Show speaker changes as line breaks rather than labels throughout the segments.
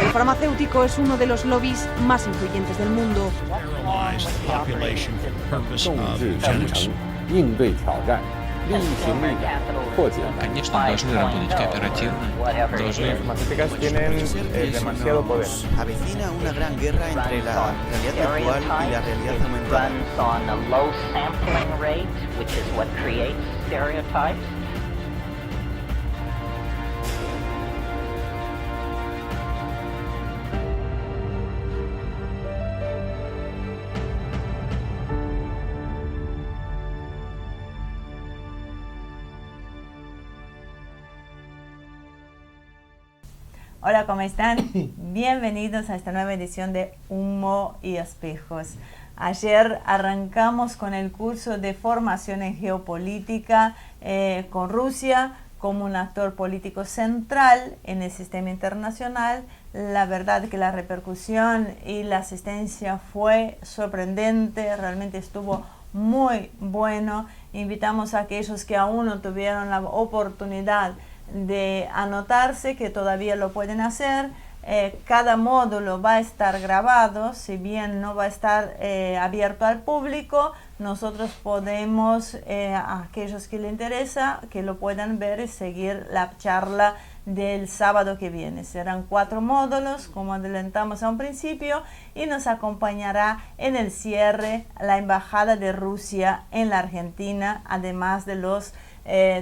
El farmacéutico es uno de los lobbies más influyentes del mundo.
应对挑战，利益行力量，破解难题。
Конечно, должны работать кооперативно, должны...
Farmacéuticas tienen demasiado poder.
Avecina una gran guerra entre la realidad virtual y la realidad aumentada.
Hola, ¿cómo están? Bienvenidos a esta nueva edición de Humo y Espejos. Ayer arrancamos con el curso de formación en geopolítica con Rusia como un actor político central en el sistema internacional. La verdad que la repercusión y la asistencia fue sorprendente, realmente estuvo muy bueno. Invitamos a aquellos que aún no tuvieron la oportunidad de anotarse, que todavía lo pueden hacer. Cada módulo va a estar grabado, si bien no va a estar abierto al público, nosotros podemos, a aquellos que les interesa, que lo puedan ver y seguir la charla del sábado que viene. Serán 4 módulos, como adelantamos a un principio, y nos acompañará en el cierre la Embajada de Rusia en la Argentina, además de los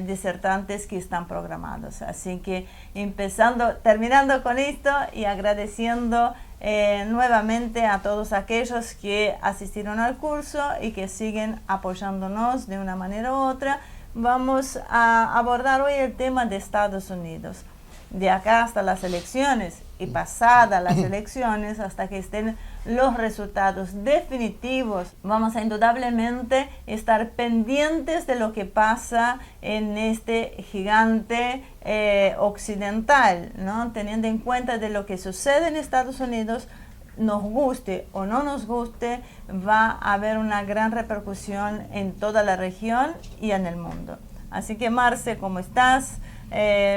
disertantes que están programados. Así que terminando con esto y agradeciendo nuevamente a todos aquellos que asistieron al curso y que siguen apoyándonos de una manera u otra, vamos a abordar hoy el tema de Estados Unidos. De acá hasta las elecciones y pasadas las elecciones, hasta que estén los resultados definitivos, vamos a indudablemente estar pendientes de lo que pasa en este gigante occidental, ¿no? Teniendo en cuenta de lo que sucede en Estados Unidos, nos guste o no nos guste, va a haber una gran repercusión en toda la región y en el mundo. Así que, Marce, ¿cómo estás?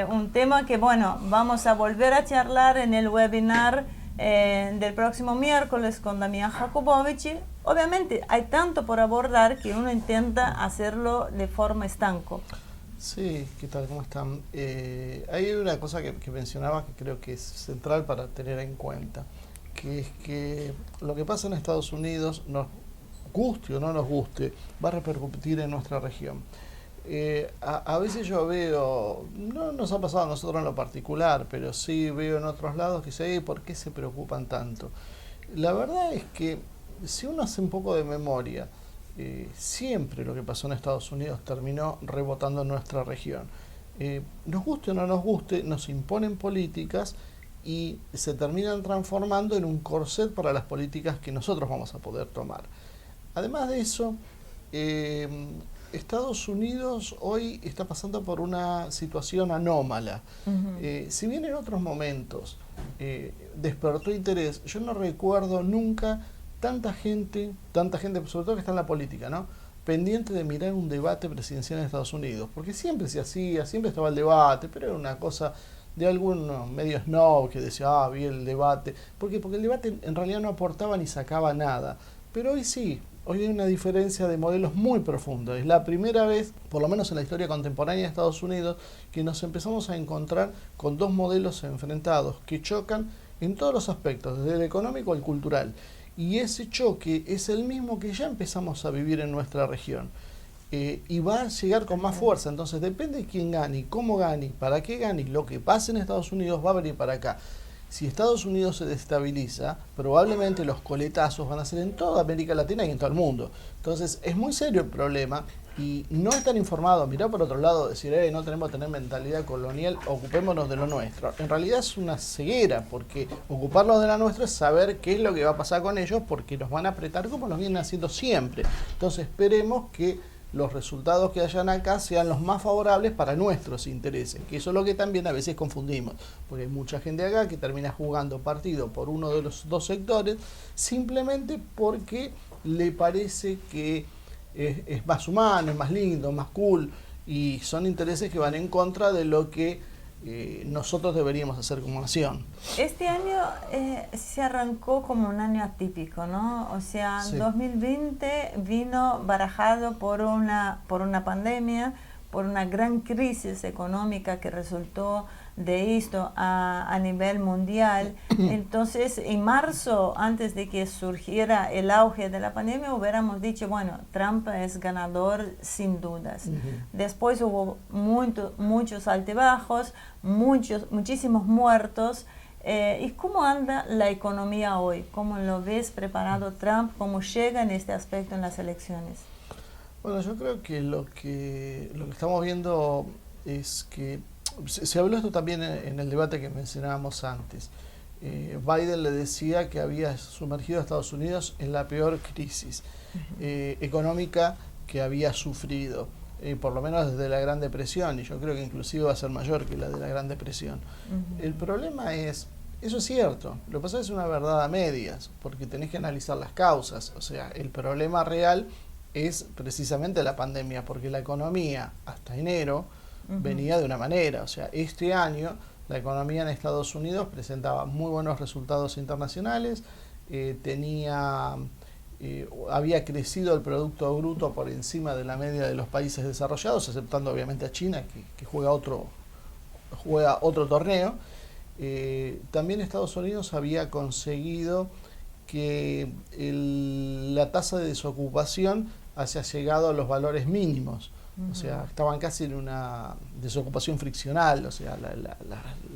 Un tema que, bueno, vamos a volver a charlar en el webinar del próximo miércoles con Damián Jakubowicz. Obviamente hay tanto por abordar que uno intenta hacerlo de forma estanco.
Sí, ¿qué tal? ¿Cómo están? Hay una cosa que mencionaba que creo que es central para tener en cuenta, que es que lo que pasa en Estados Unidos, nos guste o no nos guste, va a repercutir en nuestra región. A veces yo veo, no nos ha pasado a nosotros en lo particular, pero sí veo en otros lados que dicen, ¿por qué se preocupan tanto? La verdad es que si uno hace un poco de memoria, siempre lo que pasó en Estados Unidos terminó rebotando en nuestra región. Nos guste o no nos guste, nos imponen políticas y se terminan transformando en un corset para las políticas que nosotros vamos a poder tomar. Además de eso, Estados Unidos hoy está pasando por una situación anómala. Si bien en otros momentos despertó interés, yo no recuerdo nunca tanta gente, sobre todo que está en la política, ¿no?, pendiente de mirar un debate presidencial en Estados Unidos, porque siempre se hacía, siempre estaba el debate, pero era una cosa de algunos medios snob que decía, vi el debate, porque el debate en realidad no aportaba ni sacaba nada, pero hoy sí. Hoy hay una diferencia de modelos muy profunda. Es la primera vez, por lo menos en la historia contemporánea de Estados Unidos, que nos empezamos a encontrar con dos modelos enfrentados que chocan en todos los aspectos, desde el económico al cultural. Y ese choque es el mismo que ya empezamos a vivir en nuestra región. Y va a llegar con más fuerza. Entonces depende de quién gane, cómo gane, para qué gane. Lo que pase en Estados Unidos va a venir para acá. Si Estados Unidos se destabiliza, probablemente los coletazos van a ser en toda América Latina y en todo el mundo. Entonces es muy serio el problema y no estar informado, mirar por otro lado, decir, no tenemos que tener mentalidad colonial, ocupémonos de lo nuestro. En realidad es una ceguera, porque ocuparnos de lo nuestro es saber qué es lo que va a pasar con ellos, porque nos van a apretar como nos vienen haciendo siempre. Entonces esperemos que los resultados que hayan acá sean los más favorables para nuestros intereses, que eso es lo que también a veces confundimos, porque hay mucha gente acá que termina jugando partido por uno de los dos sectores simplemente porque le parece que es más humano, es más lindo, más cool, y son intereses que van en contra de lo que nosotros deberíamos hacer como nación.
Este año se arrancó como un año atípico, ¿no? O sea,
Sí.
2020 vino barajado por una pandemia, por una gran crisis económica que resultó de esto a nivel mundial. Entonces, en marzo, antes de que surgiera el auge de la pandemia, hubiéramos dicho, bueno, Trump es ganador sin dudas. Después hubo muchos altibajos, muchísimos muertos. ¿Y cómo anda la economía hoy? ¿Cómo lo ves preparado Trump? ¿Cómo llega en este aspecto en las elecciones?
Bueno, yo creo que lo que estamos viendo es que se habló esto también en el debate que mencionábamos antes. Biden le decía que había sumergido a Estados Unidos en la peor crisis económica que había sufrido, por lo menos desde la Gran Depresión, y yo creo que inclusive va a ser mayor que la de la Gran Depresión. El problema es, eso es cierto, lo que pasa es una verdad a medias, porque tenés que analizar las causas. O sea, el problema real es precisamente la pandemia, porque la economía hasta enero venía de una manera. O sea, este año la economía en Estados Unidos presentaba muy buenos resultados internacionales, había crecido el Producto Bruto por encima de la media de los países desarrollados, exceptando obviamente a China, que juega otro torneo. También Estados Unidos había conseguido que la tasa de desocupación haya llegado a los valores mínimos. O sea, estaban casi en una desocupación friccional, o sea,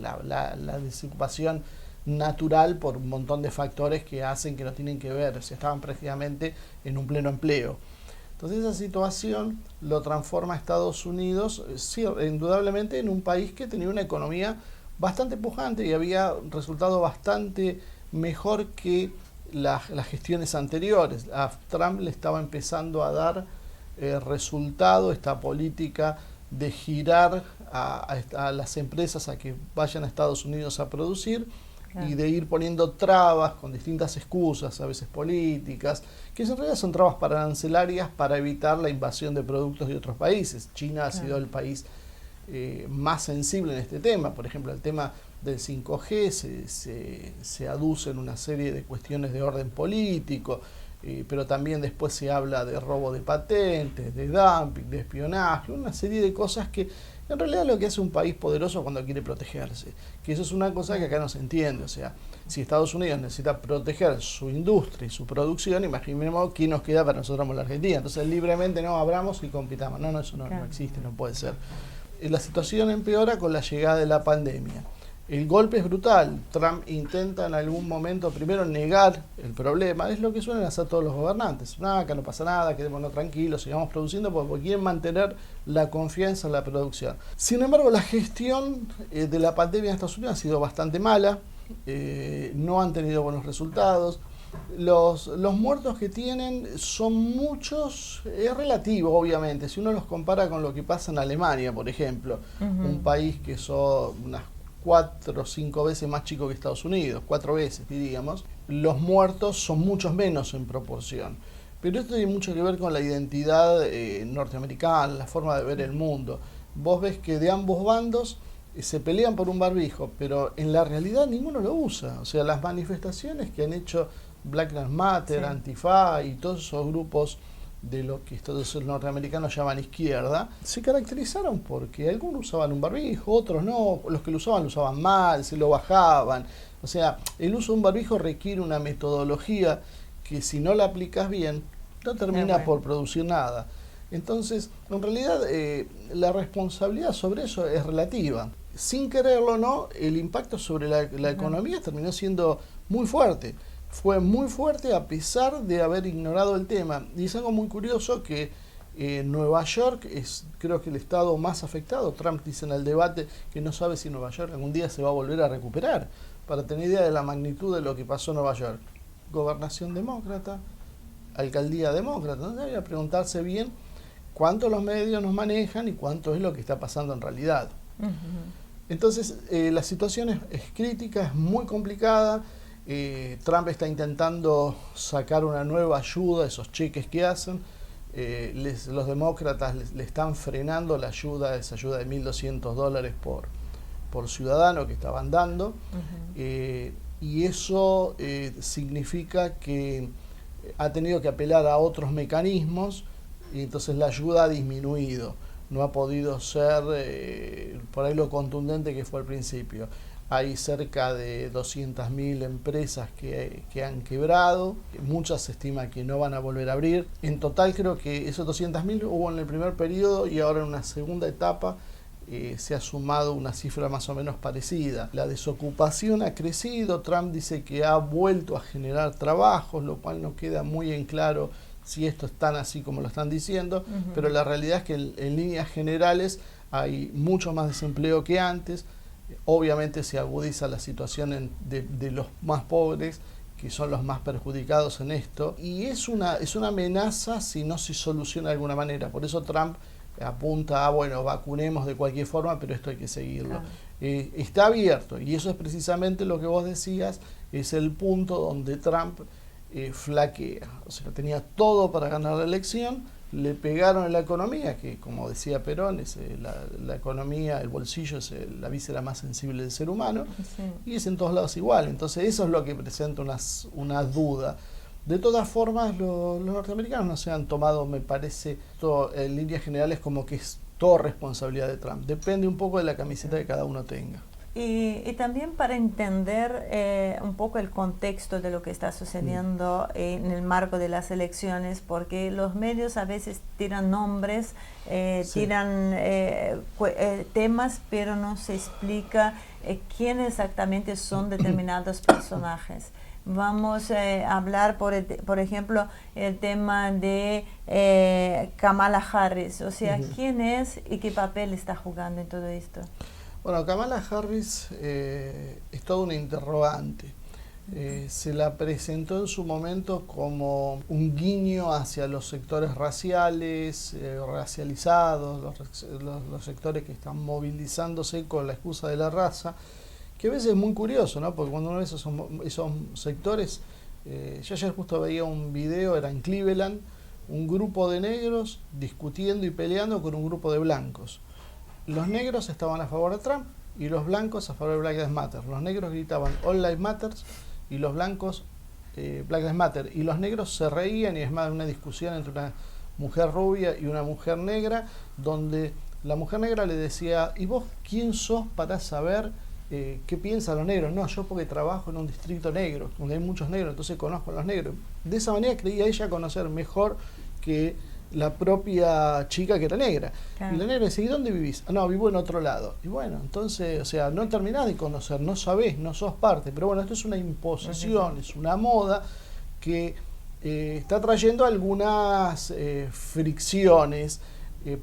la desocupación natural por un montón de factores que hacen que no tienen que ver, o sea, estaban prácticamente en un pleno empleo. Entonces esa situación lo transforma a Estados Unidos, sí, indudablemente, en un país que tenía una economía bastante pujante y había resultado bastante mejor que las gestiones anteriores. A Trump le estaba empezando a dar resultado esta política de girar a las empresas a que vayan a Estados Unidos a producir, claro, y de ir poniendo trabas con distintas excusas, a veces políticas, que en realidad son trabas arancelarias para evitar la invasión de productos de otros países. China ha sido el país más sensible en este tema. Por ejemplo, el tema del 5G se aduce en una serie de cuestiones de orden político, pero también después se habla de robo de patentes, de dumping, de espionaje, una serie de cosas que en realidad es lo que hace un país poderoso cuando quiere protegerse, que eso es una cosa que acá no se entiende. O sea, si Estados Unidos necesita proteger su industria y su producción, imaginemos qué nos queda para nosotros en la Argentina. Entonces libremente no abramos y compitamos. No, eso no existe, no puede ser. La situación empeora con la llegada de la pandemia. El golpe es brutal. Trump intenta en algún momento primero negar el problema. Es lo que suelen hacer todos los gobernantes. Acá no pasa nada, quedémonos tranquilos, sigamos produciendo porque quieren mantener la confianza en la producción. Sin embargo, la gestión de la pandemia en Estados Unidos ha sido bastante mala. No han tenido buenos resultados. Los muertos que tienen son muchos, es relativo obviamente, si uno los compara con lo que pasa en Alemania, por ejemplo, un país que son unas 4 o 5 veces más chico que Estados Unidos, 4 veces diríamos, los muertos son muchos menos en proporción. Pero esto tiene mucho que ver con la identidad norteamericana, la forma de ver el mundo. Vos ves que de ambos bandos se pelean por un barbijo, pero en la realidad ninguno lo usa. O sea, las manifestaciones que han hecho Black Lives Matter, sí, Antifa y todos esos grupos de lo que estos norteamericanos llaman izquierda, se caracterizaron porque algunos usaban un barbijo, otros no, los que lo usaban mal, se lo bajaban. O sea, el uso de un barbijo requiere una metodología que si no la aplicas bien, no termina por producir nada. Entonces, en realidad, la responsabilidad sobre eso es relativa. Sin quererlo, ¿no? El impacto sobre la economía terminó siendo muy fuerte. Fue muy fuerte a pesar de haber ignorado el tema. Y es algo muy curioso que Nueva York es, creo que, el estado más afectado. Trump dice en el debate que no sabe si Nueva York algún día se va a volver a recuperar. Para tener idea de la magnitud de lo que pasó en Nueva York. Gobernación demócrata, alcaldía demócrata. Entonces hay que preguntarse bien cuánto los medios nos manejan y cuánto es lo que está pasando en realidad. Entonces la situación es crítica, es muy complicada. Trump está intentando sacar una nueva ayuda, esos cheques que hacen. Los demócratas le están frenando la ayuda, esa ayuda de $1.200 por ciudadano que estaban dando, y eso significa que ha tenido que apelar a otros mecanismos y entonces la ayuda ha disminuido, no ha podido ser por ahí lo contundente que fue al principio. Hay cerca de 200.000 empresas que han quebrado, muchas se estima que no van a volver a abrir. En total creo que esos 200.000 hubo en el primer periodo y ahora en una segunda etapa se ha sumado una cifra más o menos parecida. La desocupación ha crecido, Trump dice que ha vuelto a generar trabajos, lo cual no queda muy en claro si esto es tan así como lo están diciendo, pero la realidad es que en líneas generales hay mucho más desempleo que antes. Obviamente se agudiza la situación de los más pobres, que son los más perjudicados en esto, y es una amenaza si no se soluciona de alguna manera. Por eso Trump apunta a, bueno, vacunemos de cualquier forma, pero esto hay que seguirlo. Claro. Está abierto, y eso es precisamente lo que vos decías, es el punto donde Trump flaquea. O sea, tenía todo para ganar la elección, le pegaron en la economía, que como decía Perón, es la economía, el bolsillo es la víscera más sensible del ser humano, y es en todos lados igual. Entonces eso es lo que presenta una duda. De todas formas, los norteamericanos no se han tomado, me parece, en líneas generales como que es todo responsabilidad de Trump. Depende un poco de la camiseta que cada uno tenga.
Y también para entender un poco el contexto de lo que está sucediendo en el marco de las elecciones, porque los medios a veces tiran nombres, tiran temas, pero no se explica quiénes exactamente son determinados personajes. Vamos a hablar, por ejemplo, el tema de Kamala Harris, o sea, ¿quién es y qué papel está jugando en todo esto?
Bueno, Kamala Harris es todo un interrogante. Se la presentó en su momento como un guiño hacia los sectores raciales, racializados, los sectores que están movilizándose con la excusa de la raza, que a veces es muy curioso, ¿no? Porque cuando uno ve esos sectores, yo ayer justo veía un video, era en Cleveland, un grupo de negros discutiendo y peleando con un grupo de blancos. Los negros estaban a favor de Trump y los blancos a favor de Black Lives Matter. Los negros gritaban All Lives Matter y los blancos Black Lives Matter. Y los negros se reían, y es más, una discusión entre una mujer rubia y una mujer negra, donde la mujer negra le decía, ¿y vos quién sos para saber qué piensan los negros? No, yo porque trabajo en un distrito negro, donde hay muchos negros, entonces conozco a los negros. De esa manera creía ella conocer mejor que la propia chica que era negra. Claro. Y la negra decía, ¿y dónde vivís? Ah, no, vivo en otro lado. Y bueno, entonces, o sea, no terminás de conocer, no sabés, no sos parte. Pero bueno, esto es una imposición, es una moda que está trayendo algunas fricciones,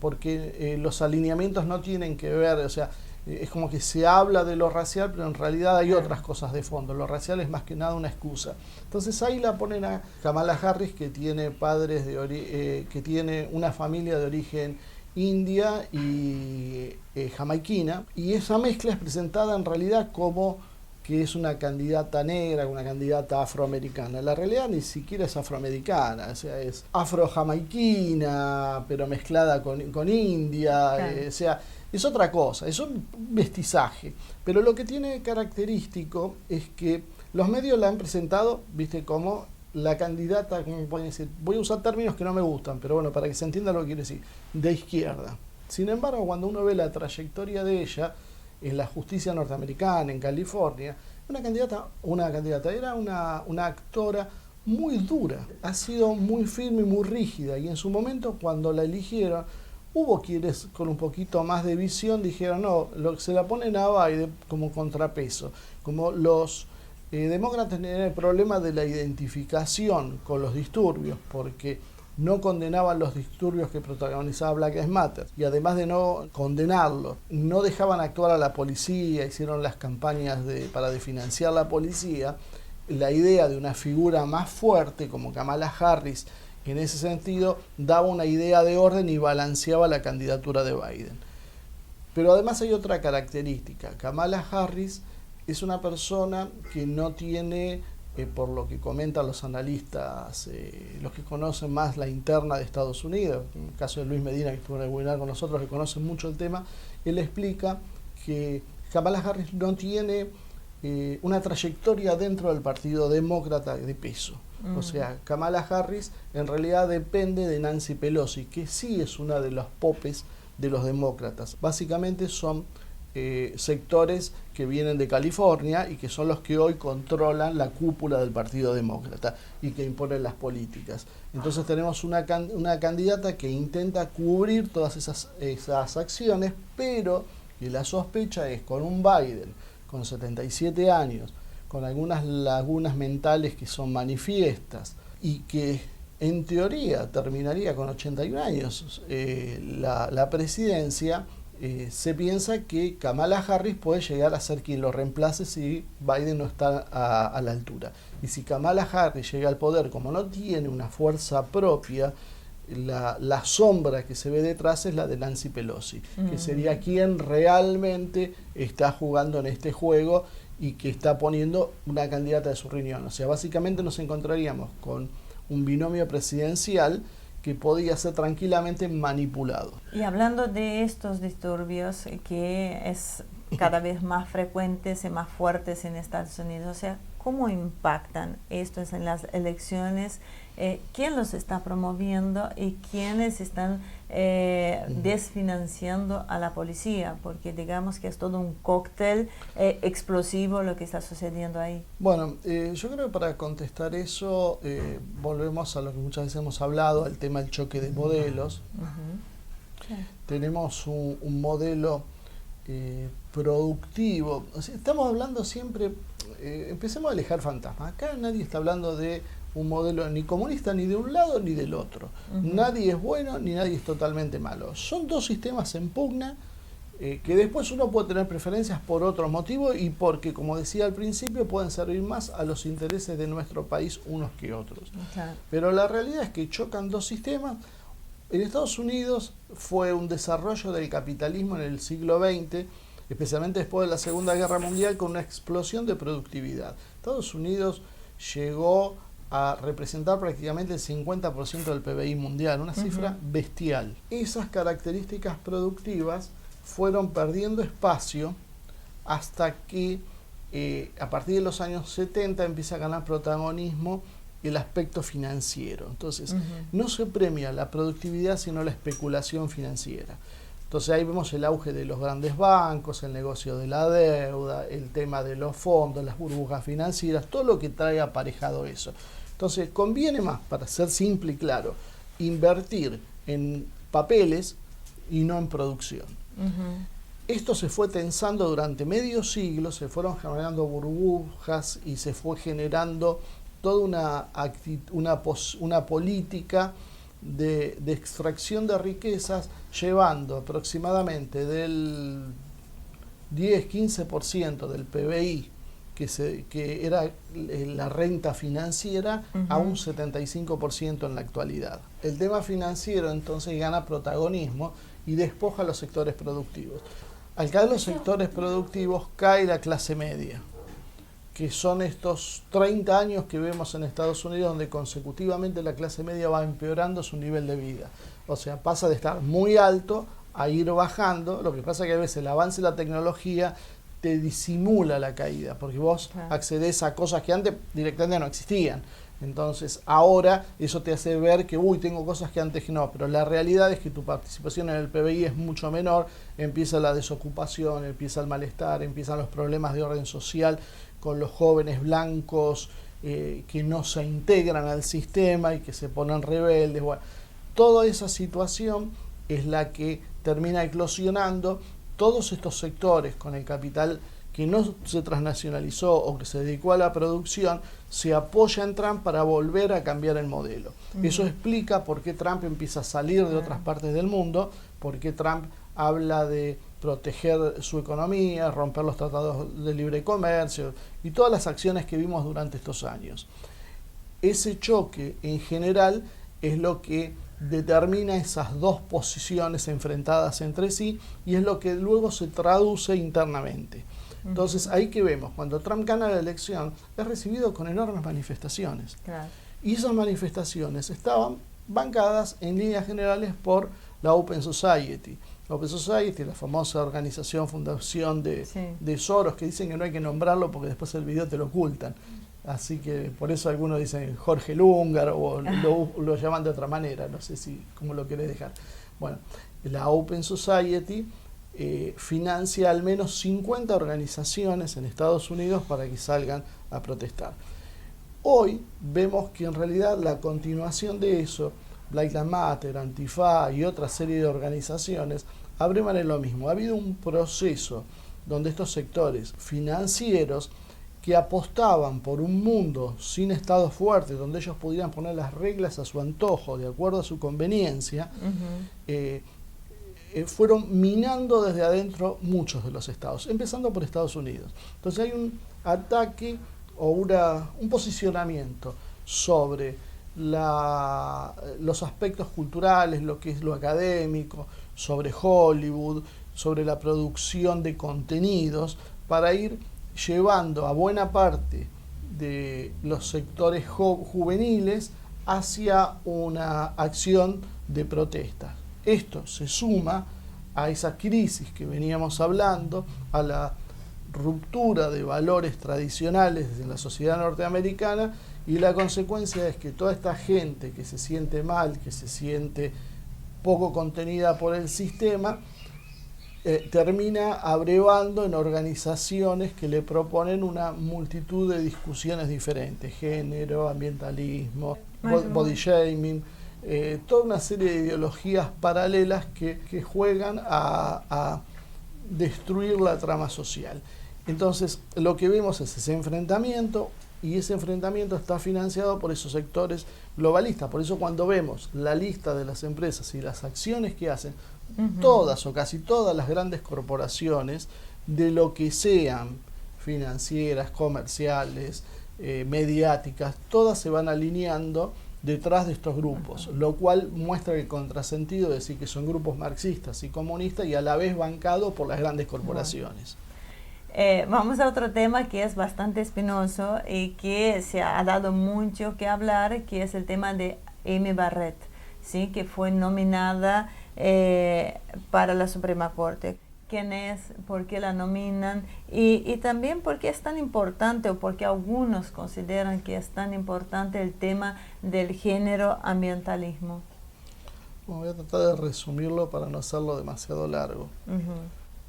porque los alineamientos no tienen que ver, o sea, es como que se habla de lo racial, pero en realidad hay otras cosas de fondo. Lo racial es más que nada una excusa. Entonces ahí la ponen a Kamala Harris, que tiene padres que tiene una familia de origen india y jamaiquina, y esa mezcla es presentada en realidad como que es una candidata negra, una candidata afroamericana. La realidad ni siquiera es afroamericana, o sea, es afro-jamaiquina, pero mezclada con india, claro. O sea, es otra cosa, es un mestizaje. Pero lo que tiene característico es que los medios la han presentado, viste, como la candidata, como pueden decir, voy a usar términos que no me gustan, pero bueno, para que se entienda lo que quiere decir, de izquierda. Sin embargo, cuando uno ve la trayectoria de ella en la justicia norteamericana, en California, era una actora muy dura, ha sido muy firme y muy rígida, y en su momento cuando la eligieron, hubo quienes con un poquito más de visión dijeron, no, se la ponen a Biden como contrapeso, como los demócratas tenían el problema de la identificación con los disturbios, porque no condenaban los disturbios que protagonizaba Black Lives Matter, y además de no condenarlo, no dejaban actuar a la policía, hicieron las campañas para financiar la policía. La idea de una figura más fuerte como Kamala Harris, en ese sentido, daba una idea de orden y balanceaba la candidatura de Biden. Pero además hay otra característica. Kamala Harris es una persona que no tiene, por lo que comentan los analistas, los que conocen más la interna de Estados Unidos, en el caso de Luis Medina, que estuvo en el webinar con nosotros, que conocen mucho el tema, él explica que Kamala Harris no tiene una trayectoria dentro del Partido Demócrata de peso. O sea, Kamala Harris en realidad depende de Nancy Pelosi, que sí es una de los popes de los demócratas. Básicamente son sectores que vienen de California y que son los que hoy controlan la cúpula del Partido Demócrata y que imponen las políticas. Entonces tenemos una candidata que intenta cubrir todas esas acciones, pero que la sospecha es con un Biden con 77 años, con algunas lagunas mentales que son manifiestas y que en teoría terminaría con 81 años la presidencia. Se piensa que Kamala Harris puede llegar a ser quien lo reemplace si Biden no está a la altura. Y si Kamala Harris llega al poder, como no tiene una fuerza propia, la sombra que se ve detrás es la de Nancy Pelosi, que sería quien realmente está jugando en este juego y que está poniendo una candidata de su riñón. O sea, básicamente nos encontraríamos con un binomio presidencial que podía ser tranquilamente manipulado.
Y hablando de estos disturbios que es cada vez más frecuentes y más fuertes en Estados Unidos, o sea, ¿cómo impactan estos en las elecciones? ¿Quién los está promoviendo y quiénes están desfinanciando a la policía? Porque digamos que es todo un cóctel explosivo lo que está sucediendo ahí.
Bueno, yo creo que para contestar eso volvemos a lo que muchas veces hemos hablado, el tema del choque de modelos. Tenemos un modelo productivo. O sea, estamos hablando siempre, empecemos a alejar fantasmas. Acá nadie está hablando de un modelo ni comunista ni de un lado ni del otro. Nadie es bueno ni nadie es totalmente malo. Son dos sistemas en pugna que después uno puede tener preferencias por otros motivos y porque, como decía al principio, pueden servir más a los intereses de nuestro país unos que otros. Pero la realidad es que chocan dos sistemas. En Estados Unidos fue un desarrollo del capitalismo en el siglo XX, especialmente después de la Segunda Guerra Mundial, con una explosión de productividad. Estados Unidos llegó a representar prácticamente el 50% del PBI mundial, una cifra bestial. Esas características productivas fueron perdiendo espacio hasta que a partir de los años 70 empieza a ganar protagonismo el aspecto financiero. Entonces, no se premia la productividad sino la especulación financiera. Entonces ahí vemos el auge de los grandes bancos, el negocio de la deuda, el tema de los fondos, las burbujas financieras, todo lo que trae aparejado eso. Entonces conviene más, para ser simple y claro, invertir en papeles y no en producción. Esto se fue tensando durante medio siglo, se fueron generando burbujas y se fue generando toda una política de extracción de riquezas, llevando aproximadamente del 10-15% del PBI que era la renta financiera a un 75% en la actualidad. El tema financiero entonces gana protagonismo y despoja a los sectores productivos. Al caer los sectores productivos cae la clase media, que son estos 30 años que vemos en Estados Unidos donde consecutivamente la clase media va empeorando su nivel de vida. O sea, pasa de estar muy alto a ir bajando. Lo que pasa es que a veces el avance de la tecnología te disimula la caída, porque vos accedes a cosas que antes directamente no existían. Entonces ahora eso te hace ver que tengo cosas que antes no, pero la realidad es que tu participación en el PBI es mucho menor, empieza la desocupación, empieza el malestar, empiezan los problemas de orden social con los jóvenes blancos que no se integran al sistema y que se ponen rebeldes. Bueno, toda esa situación es la que termina eclosionando todos estos sectores con el capital que no se transnacionalizó o que se dedicó a la producción, se apoya en Trump para volver a cambiar el modelo. Eso explica por qué Trump empieza a salir de otras partes del mundo, por qué Trump habla de proteger su economía, romper los tratados de libre comercio y todas las acciones que vimos durante estos años. Ese choque en general es lo que determina esas dos posiciones enfrentadas entre sí y es lo que luego se traduce internamente. Entonces ahí que vemos, cuando Trump gana la elección, es recibido con enormes manifestaciones. Y esas manifestaciones estaban bancadas en líneas generales por la Open Society. Open Society, la famosa fundación de Soros, que dicen que no hay que nombrarlo porque después el video te lo ocultan. Así que por eso algunos dicen Jorge el Húngaro o lo llaman de otra manera, no sé cómo lo querés dejar. Bueno, la Open Society financia al menos 50 organizaciones en Estados Unidos para que salgan a protestar. Hoy vemos que en realidad la continuación de eso, Black Lives Matter, Antifa y otra serie de organizaciones abrevan en lo mismo. Ha habido un proceso donde estos sectores financieros que apostaban por un mundo sin estados fuertes, donde ellos pudieran poner las reglas a su antojo, de acuerdo a su conveniencia, fueron minando desde adentro muchos de los estados, empezando por Estados Unidos. Entonces hay un ataque o un posicionamiento sobre los aspectos culturales, lo que es lo académico, sobre Hollywood, sobre la producción de contenidos, para ir llevando a buena parte de los sectores juveniles hacia una acción de protesta. Esto se suma a esa crisis que veníamos hablando, a la ruptura de valores tradicionales en la sociedad norteamericana, y la consecuencia es que toda esta gente que se siente mal, que se siente poco contenida por el sistema, termina abrevando en organizaciones que le proponen una multitud de discusiones diferentes: género, ambientalismo, body shaming, toda una serie de ideologías paralelas que juegan a destruir la trama social. Entonces lo que vemos es ese enfrentamiento, y ese enfrentamiento está financiado por esos sectores globalistas. Por eso cuando vemos la lista de las empresas y las acciones que hacen, todas o casi todas las grandes corporaciones, de lo que sean, financieras, comerciales, mediáticas, todas se van alineando detrás de estos grupos, lo cual muestra el contrasentido de decir que son grupos marxistas y comunistas y a la vez bancados por las grandes corporaciones.
Vamos a otro tema que es bastante espinoso y que se ha dado mucho que hablar, que es el tema de Amy Barrett, ¿sí? Que fue nominada para la Suprema Corte. ¿Quién es? ¿Por qué la nominan? Y también por qué es tan importante, o por qué algunos consideran que es tan importante el tema del género ambientalismo.
Bueno, voy a tratar de resumirlo para no hacerlo demasiado largo.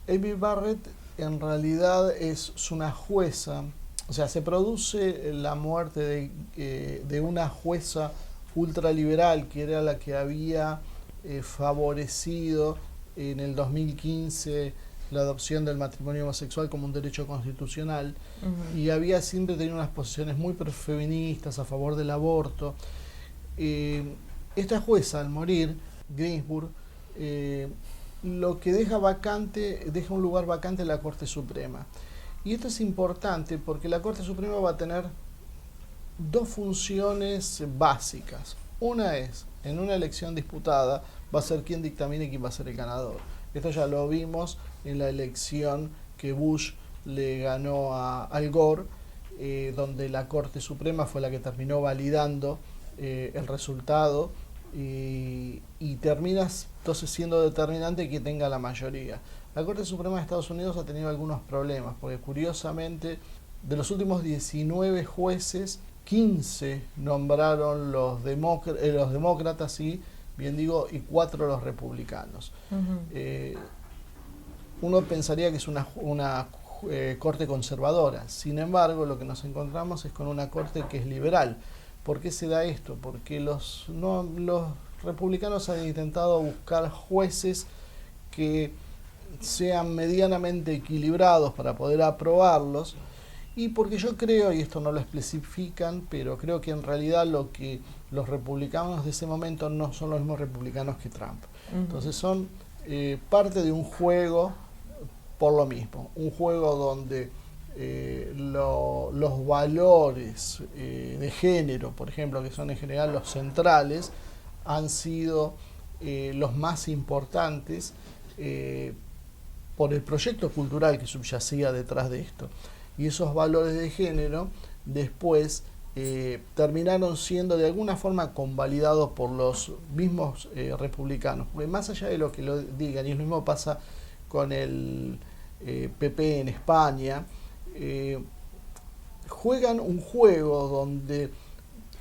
Amy Barrett en realidad es una jueza, o sea, se produce la muerte de una jueza ultraliberal que era la que había favorecido en el 2015 la adopción del matrimonio homosexual como un derecho constitucional, y había siempre tenido unas posiciones muy feministas a favor del aborto. Esta jueza, al morir, Ginsburg, lo que deja un lugar vacante en la Corte Suprema. Y esto es importante porque la Corte Suprema va a tener dos funciones básicas. Una es, en una elección disputada, va a ser quien dictamine quién va a ser el ganador. Esto ya lo vimos en la elección que Bush le ganó a Al Gore, donde la Corte Suprema fue la que terminó validando el resultado, y terminas entonces siendo determinante que tenga la mayoría. La Corte Suprema de Estados Unidos ha tenido algunos problemas, porque curiosamente de los últimos 19 jueces, 15 nombraron los demócratas, y 4 los republicanos. Uno pensaría que es una corte conservadora. Sin embargo, lo que nos encontramos es con una corte que es liberal. ¿Por qué se da esto? Porque los republicanos han intentado buscar jueces que sean medianamente equilibrados para poder aprobarlos, y porque yo creo, y esto no lo especifican, pero creo que en realidad lo que los republicanos de ese momento no son los mismos republicanos que Trump. Entonces son parte de un juego por lo mismo, un juego donde los valores de género, por ejemplo, que son en general los centrales, han sido los más importantes por el proyecto cultural que subyacía detrás de esto. Y esos valores de género después terminaron siendo de alguna forma convalidados por los mismos republicanos. Porque más allá de lo que lo digan, y lo mismo pasa con el PP en España, juegan un juego donde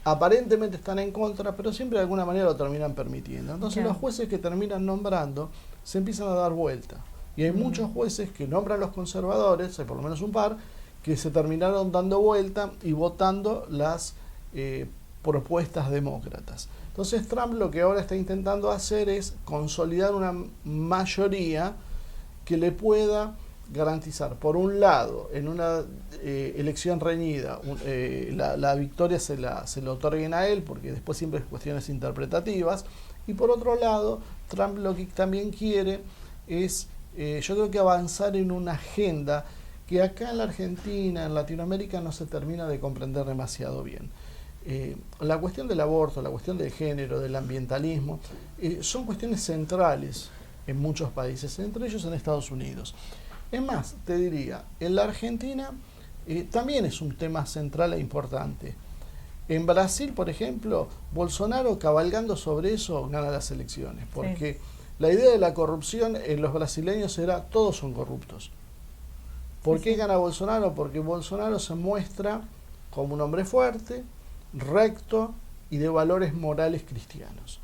aparentemente están en contra, pero siempre de alguna manera lo terminan permitiendo. Entonces los jueces que terminan nombrando se empiezan a dar vuelta. Y hay muchos jueces que nombran a los conservadores, hay por lo menos un par, que se terminaron dando vuelta y votando las propuestas demócratas. Entonces Trump lo que ahora está intentando hacer es consolidar una mayoría que le pueda garantizar, por un lado, en una elección reñida, la victoria se la otorguen a él, porque después siempre es cuestiones interpretativas, y por otro lado, Trump lo que también quiere es, yo creo que avanzar en una agenda que acá en la Argentina, en Latinoamérica, no se termina de comprender demasiado bien. La cuestión del aborto, la cuestión del género, del ambientalismo, son cuestiones centrales en muchos países, entre ellos en Estados Unidos. Es más, te diría, en la Argentina también es un tema central e importante. En Brasil, por ejemplo, Bolsonaro, cabalgando sobre eso, gana las elecciones, porque la idea de la corrupción en los brasileños era todos son corruptos. ¿Por qué gana Bolsonaro? Porque Bolsonaro se muestra como un hombre fuerte, recto y de valores morales cristianos.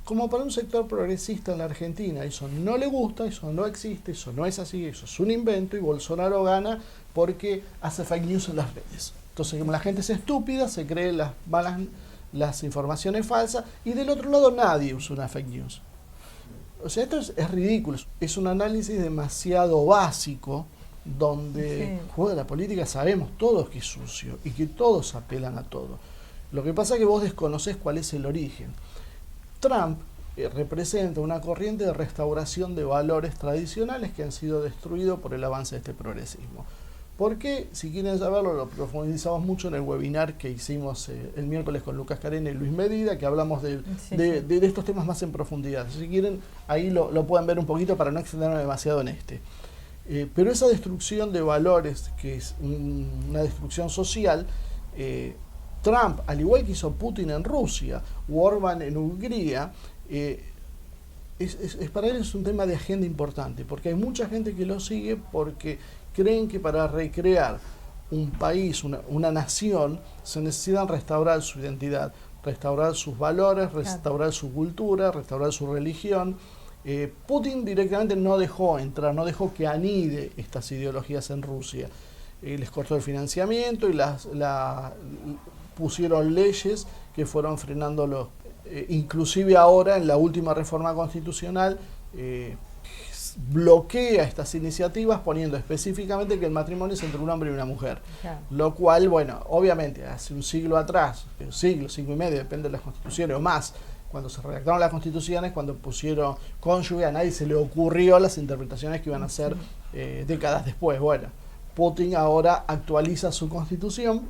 Como para un sector progresista en la Argentina, eso no le gusta, eso no existe, eso no es así, eso es un invento, y Bolsonaro gana porque hace fake news en las redes. Entonces, como la gente es estúpida, se cree las informaciones falsas, y del otro lado nadie usa una fake news. O sea, esto es ridículo, es un análisis demasiado básico, donde juega la política sabemos todos que es sucio y que todos apelan a todo. Lo que pasa es que vos desconocés cuál es el origen. Trump representa una corriente de restauración de valores tradicionales que han sido destruidos por el avance de este progresismo. ¿Por qué? Si quieren saberlo, lo profundizamos mucho en el webinar que hicimos el miércoles con Lucas Carena y Luis Medida, que hablamos de estos temas más en profundidad. Si quieren, ahí lo pueden ver un poquito para no extenderme demasiado en este. Pero esa destrucción de valores, que es una destrucción social, Trump, al igual que hizo Putin en Rusia, o Orbán en Hungría, para él es un tema de agenda importante, porque hay mucha gente que lo sigue porque creen que para recrear un país, una nación, se necesitan restaurar su identidad, restaurar sus valores, restaurar su cultura, restaurar su religión. Putin directamente no dejó entrar, no dejó que anide estas ideologías en Rusia. Les cortó el financiamiento y pusieron leyes que fueron frenándolo. Inclusive ahora, en la última reforma constitucional, bloquea estas iniciativas poniendo específicamente que el matrimonio es entre un hombre y una mujer. Lo cual, bueno, obviamente, hace un siglo atrás, un siglo y medio, depende de las constituciones o más, cuando se redactaron las constituciones, cuando pusieron cónyuge, a nadie se le ocurrió las interpretaciones que iban a hacer décadas después. Bueno, Putin ahora actualiza su constitución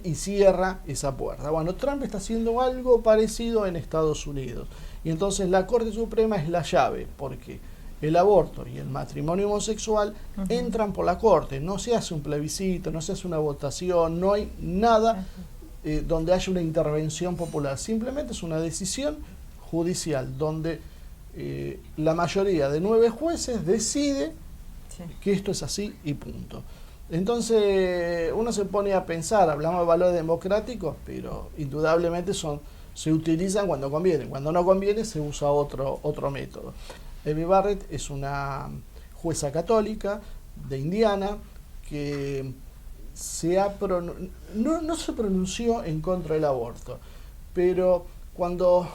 y cierra esa puerta. Bueno, Trump está haciendo algo parecido en Estados Unidos. Y entonces la Corte Suprema es la llave, porque el aborto y el matrimonio homosexual entran por la Corte. No se hace un plebiscito, no se hace una votación, no hay nada donde haya una intervención popular. Simplemente es una decisión judicial donde la mayoría de 9 jueces decide que esto es así y punto. Entonces uno se pone a pensar, hablamos de valores democráticos, pero indudablemente se utilizan cuando conviene. Cuando no conviene se usa otro método. Amy Barrett es una jueza católica de Indiana que no se pronunció en contra del aborto, pero cuando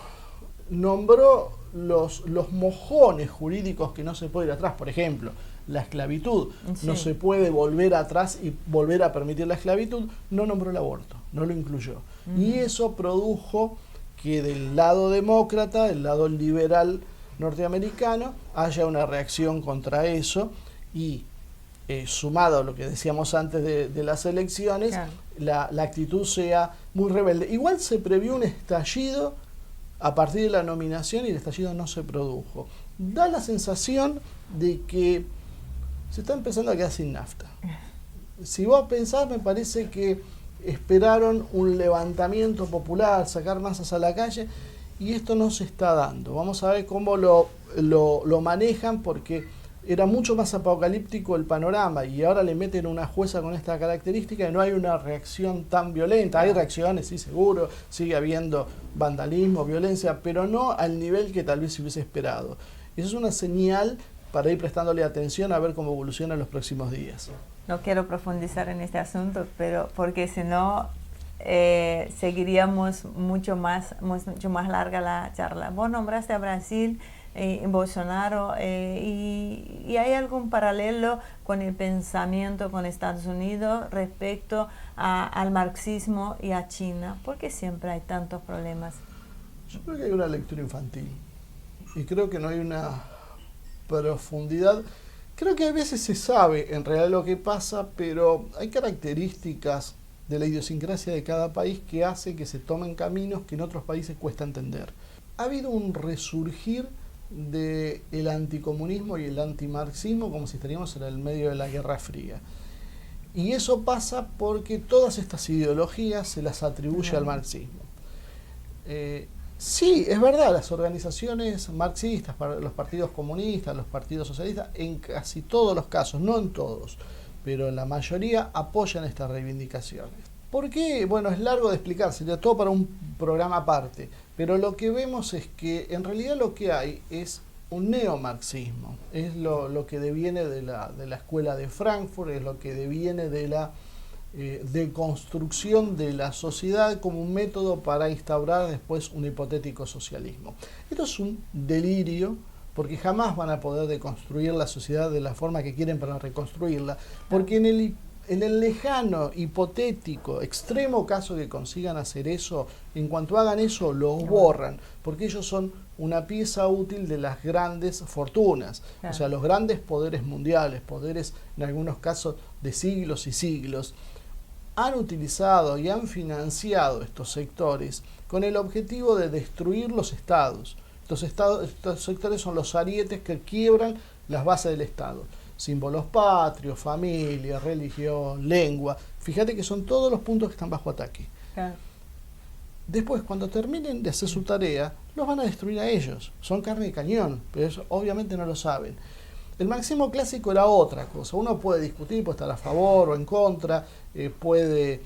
nombró los mojones jurídicos que no se puede ir atrás, por ejemplo, la esclavitud, no se puede volver atrás y volver a permitir la esclavitud, no nombró el aborto, no lo incluyó. Y eso produjo que del lado demócrata, del lado liberal norteamericano, haya una reacción contra eso y sumado a lo que decíamos antes de las elecciones, la actitud sea muy rebelde. Igual se previó un estallido a partir de la nominación y el estallido no se produjo. Da la sensación de que se está empezando a quedar sin nafta. Si vos pensás, me parece que esperaron un levantamiento popular, sacar masas a la calle, y esto no se está dando. Vamos a ver cómo lo manejan, porque era mucho más apocalíptico el panorama, y ahora le meten una jueza con esta característica y no hay una reacción tan violenta. Hay reacciones, sí, seguro, sigue habiendo vandalismo, violencia, pero no al nivel que tal vez se hubiese esperado. Eso es una señal para ir prestándole atención a ver cómo evoluciona en los próximos días.
No quiero profundizar en este asunto, pero porque si no seguiríamos mucho más larga la charla. Vos nombraste a Brasil, Bolsonaro, y hay algún paralelo con el pensamiento con Estados Unidos respecto al marxismo y a China. ¿Por qué siempre hay tantos problemas?
Yo creo que hay una lectura infantil y creo que no hay una profundidad. Creo que a veces se sabe en realidad lo que pasa, pero hay características de la idiosincrasia de cada país que hace que se tomen caminos que en otros países cuesta entender. Ha habido un resurgir del anticomunismo y el antimarxismo como si estaríamos en el medio de la Guerra Fría. Y eso pasa porque todas estas ideologías se las atribuye al marxismo. Sí, es verdad, las organizaciones marxistas, los partidos comunistas, los partidos socialistas, en casi todos los casos, no en todos, pero en la mayoría apoyan estas reivindicaciones. ¿Por qué? Bueno, es largo de explicar, sería todo para un programa aparte, pero lo que vemos es que en realidad lo que hay es un neomarxismo, es lo que deviene de la escuela de Frankfurt, es lo que deviene de la deconstrucción de la sociedad como un método para instaurar después un hipotético socialismo. Esto es un delirio, porque jamás van a poder deconstruir la sociedad de la forma que quieren para reconstruirla, porque en el lejano, hipotético, extremo caso que consigan hacer eso, en cuanto hagan eso, lo borran, porque ellos son una pieza útil de las grandes fortunas, o sea, los grandes poderes mundiales, poderes en algunos casos de siglos y siglos, han utilizado y han financiado estos sectores con el objetivo de destruir los estados. Estos sectores son los arietes que quiebran las bases del Estado. Símbolos patrios, familia, religión, lengua. Fíjate que son todos los puntos que están bajo ataque. Claro. Después, cuando terminen de hacer su tarea, los van a destruir a ellos. Son carne de cañón, pero eso obviamente no lo saben. El marxismo clásico era otra cosa. Uno puede discutir, puede estar a favor o en contra, puede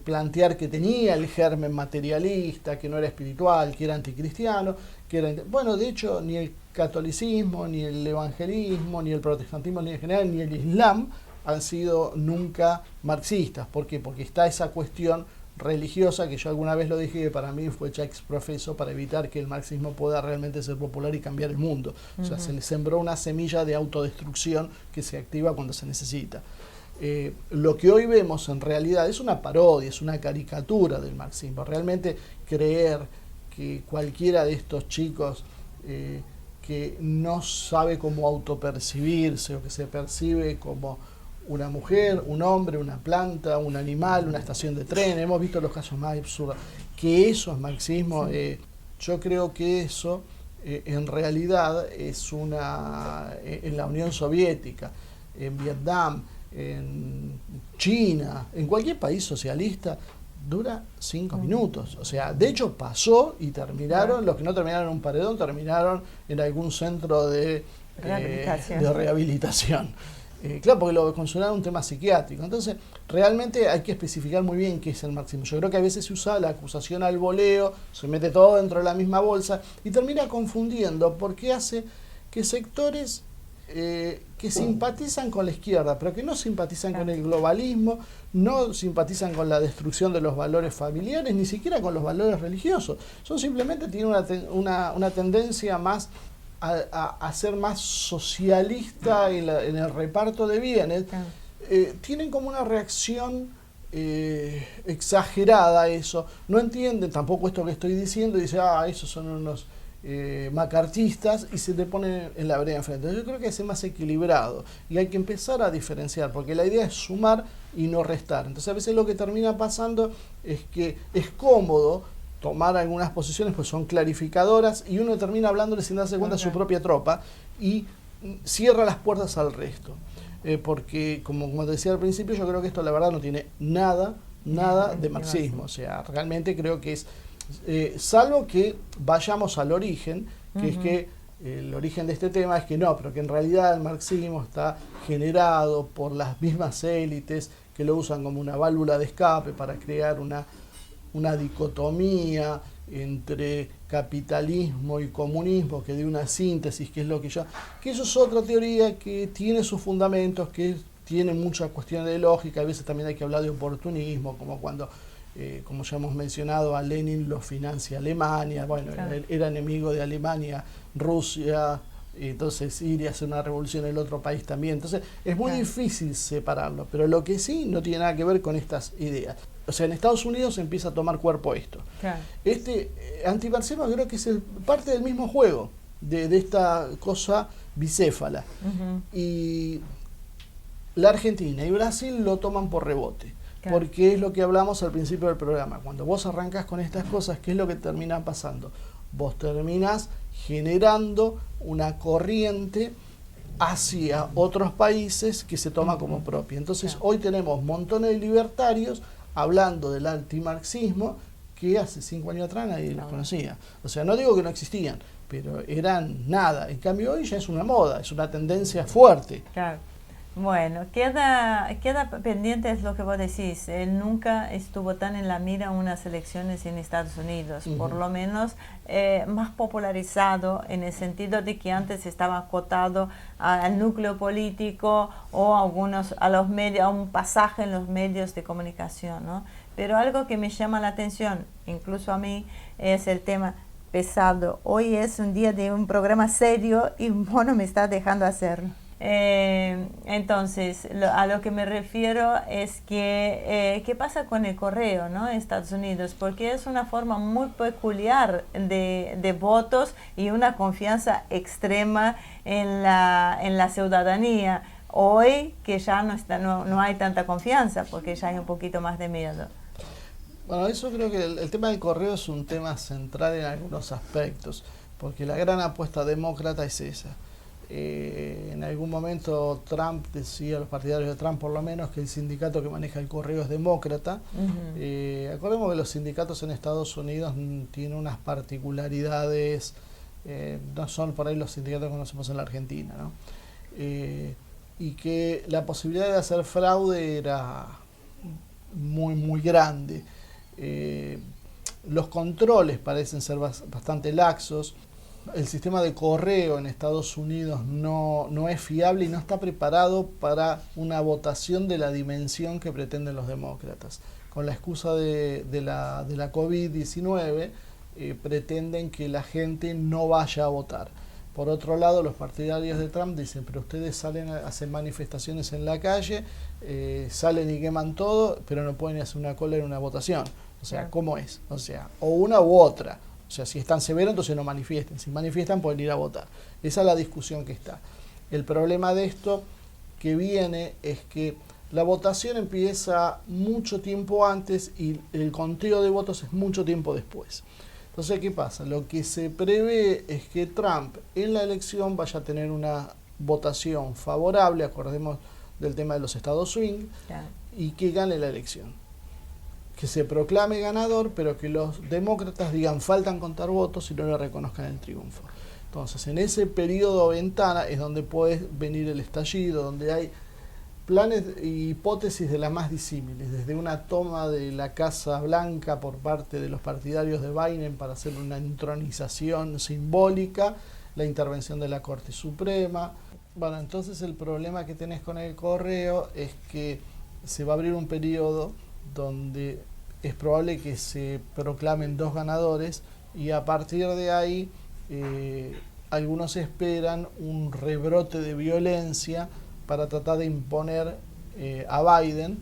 plantear que tenía el germen materialista, que no era espiritual, que era anticristiano, que era... Bueno, de hecho, ni el catolicismo, ni el evangelismo, ni el protestantismo ni en general, ni el islam han sido nunca marxistas. ¿Por qué? Porque está esa cuestión religiosa que yo alguna vez lo dije, que para mí fue hecha exprofeso para evitar que el marxismo pueda realmente ser popular y cambiar el mundo. O sea, se le sembró una semilla de autodestrucción que se activa cuando se necesita. Lo que hoy vemos en realidad es una parodia, es una caricatura del marxismo. Realmente creer que cualquiera de estos chicos que no sabe cómo autopercibirse o que se percibe como una mujer, un hombre, una planta, un animal, una estación de tren, hemos visto los casos más absurdos, que eso es marxismo. Yo creo que eso en realidad es en la Unión Soviética, en Vietnam, en China, en cualquier país socialista, dura 5 minutos. O sea, de hecho pasó y terminaron, los que no terminaron en un paredón, terminaron en algún centro de rehabilitación. Claro, porque lo consideraron un tema psiquiátrico. Entonces, realmente hay que especificar muy bien qué es el marxismo. Yo creo que a veces se usa la acusación al voleo, se mete todo dentro de la misma bolsa y termina confundiendo, porque hace que sectores que simpatizan con la izquierda, pero que no simpatizan con el globalismo, no simpatizan con la destrucción de los valores familiares, ni siquiera con los valores religiosos. Son simplemente, tienen una tendencia más a ser más socialista en el reparto de bienes. Tienen como una reacción exagerada a eso. No entienden tampoco esto que estoy diciendo y dicen, esos son unos macartistas, y se te ponen en la vereda enfrente. Yo creo que hay que ser más equilibrado y hay que empezar a diferenciar, porque la idea es sumar y no restar. Entonces a veces lo que termina pasando es que es cómodo tomar algunas posiciones, pues son clarificadoras, y uno termina hablándole sin darse cuenta a su propia tropa y cierra las puertas al resto. porque como te decía al principio, yo creo que esto la verdad no tiene nada de marxismo. O sea, realmente creo que es, salvo que vayamos al origen, que es que el origen de este tema es que no, pero que en realidad el marxismo está generado por las mismas élites que lo usan como una válvula de escape para crear una dicotomía entre capitalismo y comunismo que dé una síntesis, que es lo que eso es otra teoría que tiene sus fundamentos, que tiene muchas cuestiones de lógica. A veces también hay que hablar de oportunismo, como cuando, como ya hemos mencionado, a Lenin lo financia Alemania, bueno, claro, él era enemigo de Alemania, Rusia, entonces ir y hacer una revolución en el otro país también. Entonces es muy difícil separarlo, pero lo que sí no tiene nada que ver con estas ideas. O sea, en Estados Unidos empieza a tomar cuerpo esto. Claro. Este antimarxismo creo que es parte del mismo juego, de esta cosa bicéfala. Y la Argentina y Brasil lo toman por rebote. Claro. Porque es lo que hablamos al principio del programa. Cuando vos arrancas con estas cosas, ¿qué es lo que termina pasando? Vos terminás generando una corriente hacia otros países que se toma como propia. Entonces, hoy tenemos montones de libertarios hablando del antimarxismo que hace 5 años atrás nadie los conocía. O sea, no digo que no existían, pero eran nada. En cambio, hoy ya es una moda, es una tendencia fuerte.
Claro. Bueno, queda pendiente es lo que vos decís. Él nunca estuvo tan en la mira unas elecciones en Estados Unidos, por lo menos más popularizado en el sentido de que antes estaba acotado al núcleo político o a los medios, a un pasaje en los medios de comunicación, ¿no? Pero algo que me llama la atención, incluso a mí, es el tema pesado. Hoy es un día de un programa serio y vos no me estás dejando hacerlo. Entonces, a lo que me refiero es que ¿qué pasa con el correo, ¿no? en Estados Unidos? Porque es una forma muy peculiar de votos y una confianza extrema en la ciudadanía. Hoy que ya no hay tanta confianza porque ya hay un poquito más de miedo.
Bueno, eso creo que el tema del correo es un tema central en algunos aspectos, porque la gran apuesta demócrata es esa. En algún momento Trump decía, los partidarios de Trump por lo menos, que el sindicato que maneja el correo es demócrata. Acordemos que los sindicatos en Estados Unidos tienen unas particularidades, no son por ahí los sindicatos que conocemos en la Argentina, ¿no? Y que la posibilidad de hacer fraude era muy grande. Los controles parecen ser bastante laxos. El sistema de correo en Estados Unidos no es fiable y no está preparado para una votación de la dimensión que pretenden los demócratas. Con la excusa de la COVID-19, pretenden que la gente no vaya a votar. Por otro lado, los partidarios de Trump dicen, pero ustedes salen, hacen manifestaciones en la calle, salen y queman todo, pero no pueden hacer una cola en una votación. O sea, ¿cómo es? O sea, o una u otra. O sea, si es tan severo, entonces no manifiesten. Si manifiestan, pueden ir a votar. Esa es la discusión que está. El problema de esto que viene es que la votación empieza mucho tiempo antes y el conteo de votos es mucho tiempo después. Entonces, ¿qué pasa? Lo que se prevé es que Trump en la elección vaya a tener una votación favorable, acordemos del tema de los estados swing, y que gane la elección. Que se proclame ganador, pero que los demócratas digan faltan contar votos y no le reconozcan el triunfo. Entonces, en ese periodo ventana es donde puede venir el estallido, donde hay planes e hipótesis de las más disímiles, desde una toma de la Casa Blanca por parte de los partidarios de Biden para hacer una entronización simbólica, la intervención de la Corte Suprema. Bueno, entonces el problema que tenés con el correo es que se va a abrir un periodo donde es probable que se proclamen 2 ganadores y a partir de ahí algunos esperan un rebrote de violencia para tratar de imponer a Biden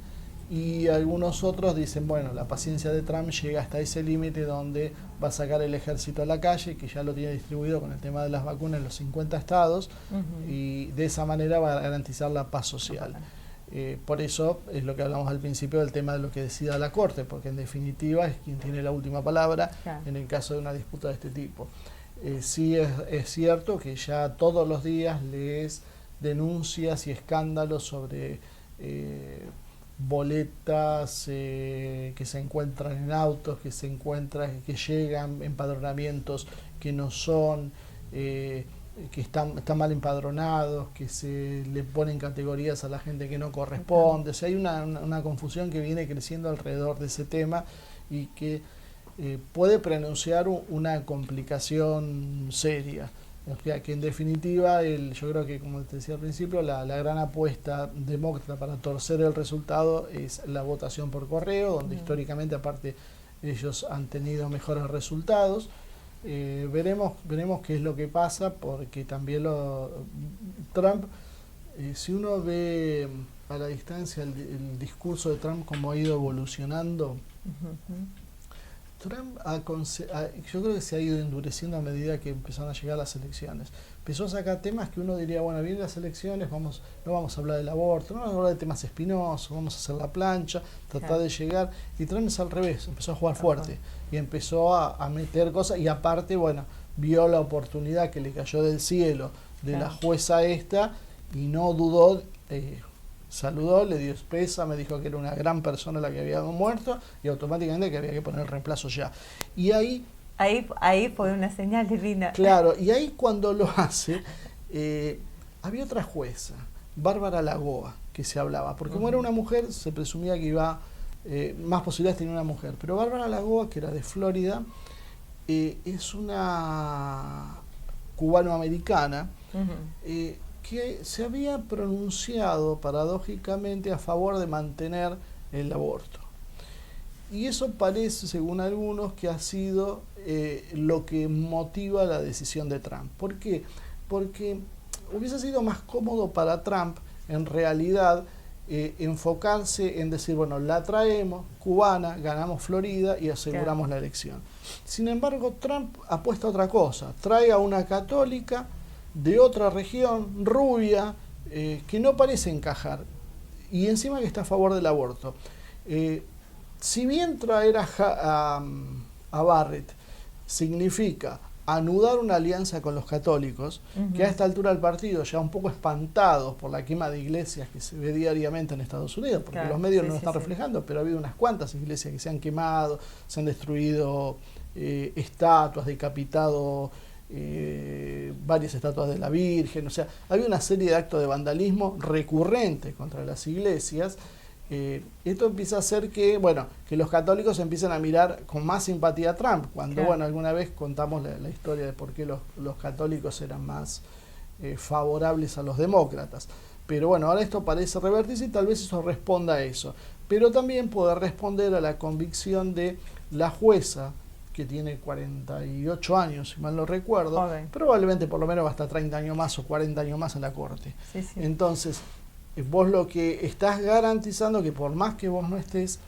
y algunos otros dicen, bueno, la paciencia de Trump llega hasta ese límite donde va a sacar el ejército a la calle, que ya lo tiene distribuido con el tema de las vacunas en los 50 estados y de esa manera va a garantizar la paz social. Por eso es lo que hablamos al principio del tema de lo que decida la Corte, porque en definitiva es quien tiene la última palabra en el caso de una disputa de este tipo. Sí es cierto que ya todos los días lees denuncias y escándalos sobre boletas que se encuentran en autos, que llegan, empadronamientos que no son, que están mal empadronados, que se le ponen categorías a la gente que no corresponde. O sea, hay una confusión que viene creciendo alrededor de ese tema y que puede preanunciar una complicación seria. O sea, que en definitiva, yo creo que, como te decía al principio, la gran apuesta demócrata para torcer el resultado es la votación por correo, donde históricamente, aparte, ellos han tenido mejores resultados. Veremos qué es lo que pasa, porque también Trump, si uno ve a la distancia el discurso de Trump, cómo ha ido evolucionando, Trump yo creo que se ha ido endureciendo a medida que empezaron a llegar las elecciones. Empezó a sacar temas que uno diría, bueno, vienen las elecciones, no vamos a hablar del aborto, no vamos a hablar de temas espinosos, vamos a hacer la plancha, tratar de llegar. Y Trump es al revés, empezó a jugar fuerte y empezó a meter cosas, y aparte, bueno, vio la oportunidad que le cayó del cielo de la jueza esta y no dudó. Saludó, le dio pésame, me dijo que era una gran persona la que había muerto y automáticamente que había que poner el reemplazo ya. Y ahí
fue una señal divina.
Claro, y ahí cuando lo hace, había otra jueza, Bárbara Lagoa, que se hablaba, porque como era una mujer, se presumía que iba, más posibilidades tenía una mujer. Pero Bárbara Lagoa, que era de Florida, es una cubanoamericana, que se había pronunciado paradójicamente a favor de mantener el aborto. Y eso parece, según algunos, que ha sido lo que motiva la decisión de Trump. ¿Por qué? Porque hubiese sido más cómodo para Trump, en realidad, enfocarse en decir, bueno, la traemos, cubana, ganamos Florida y aseguramos la elección. Sin embargo, Trump apuesta a otra cosa, trae a una católica de otra región, rubia, que no parece encajar, y encima que está a favor del aborto. Si bien traer a Barrett significa anudar una alianza con los católicos, que a esta altura del partido, ya un poco espantados por la quema de iglesias que se ve diariamente en Estados Unidos, porque los medios no lo están reflejando, pero ha habido unas cuantas iglesias que se han quemado, se han destruido estatuas, decapitado varias estatuas de la Virgen. O sea, había una serie de actos de vandalismo recurrentes contra las iglesias. Esto empieza a hacer que los católicos empiecen a mirar con más simpatía a Trump, cuando alguna vez contamos la historia de por qué los católicos eran más favorables a los demócratas. Pero bueno, ahora esto parece revertirse y tal vez eso responda a eso. Pero también puede responder a la convicción de la jueza, que tiene 48 años, si mal no recuerdo, probablemente por lo menos va hasta 30 años más o 40 años más en la corte. Entonces, vos lo que estás garantizando que por más que vos no estés,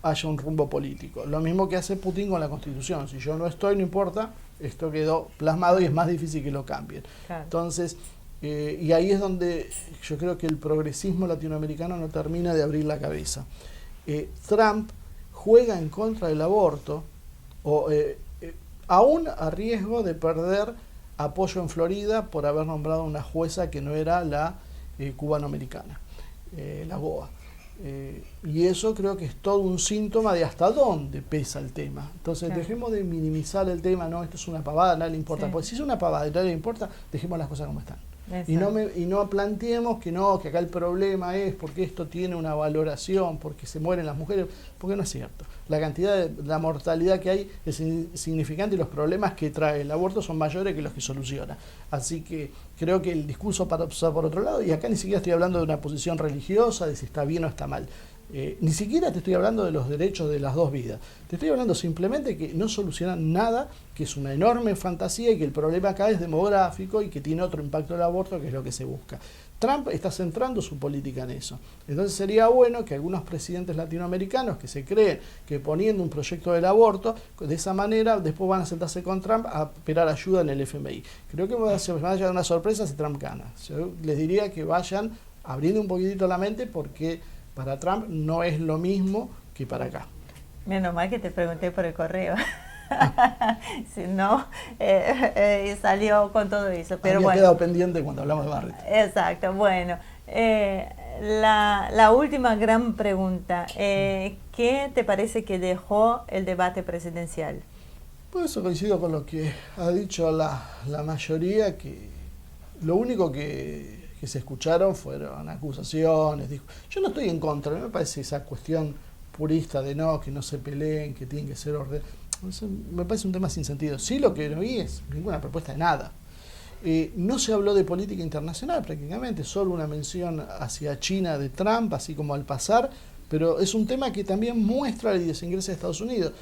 haya un rumbo político. Lo mismo que hace Putin con la Constitución. Si yo no estoy, no importa, esto quedó plasmado y es más difícil que lo cambien. Entonces, y ahí es donde yo creo que el progresismo latinoamericano no termina de abrir la cabeza. Trump juega en contra del aborto, aún a riesgo de perder apoyo en Florida por haber nombrado una jueza que no era la cubanoamericana, Lagoa. Y eso creo que es todo un síntoma de hasta dónde pesa el tema. Entonces dejemos de minimizar el tema, no, esto es una pavada, nadie le importa. Porque si es una pavada y nadie le importa, dejemos las cosas como están. Y no planteemos que que acá el problema es porque esto tiene una valoración, porque se mueren las mujeres, porque no es cierto. La mortalidad que hay es insignificante y los problemas que trae el aborto son mayores que los que soluciona. Así que creo que el discurso para por otro lado, y acá ni siquiera estoy hablando de una posición religiosa, de si está bien o está mal. Ni siquiera te estoy hablando de los derechos de las dos vidas. Te estoy hablando simplemente que no solucionan nada, que es una enorme fantasía y que el problema acá es demográfico y que tiene otro impacto el aborto, que es lo que se busca. Trump está centrando su política en eso. Entonces sería bueno que algunos presidentes latinoamericanos que se creen que poniendo un proyecto del aborto, de esa manera después van a sentarse con Trump a esperar ayuda en el FMI. Creo que se van a llevar una sorpresa si Trump gana. Yo les diría que vayan abriendo un poquitito la mente, porque para Trump no es lo mismo que para acá.
Menos mal que te pregunté por el correo. Si no, salió con todo eso. Pero
Había
bueno.
quedado pendiente cuando hablamos de Barrett.
Exacto, bueno. La última gran pregunta. ¿Qué te parece que dejó el debate presidencial?
Por eso coincido con lo que ha dicho la mayoría, que lo único que se escucharon fueron acusaciones. Yo no estoy en contra, me parece esa cuestión purista de que no se peleen, que tienen que ser orden. Me parece un tema sin sentido. Sí, lo que no vi es ninguna propuesta de nada. No se habló de política internacional prácticamente, solo una mención hacia China de Trump, así como al pasar, pero es un tema que también muestra el desingrese de Estados Unidos.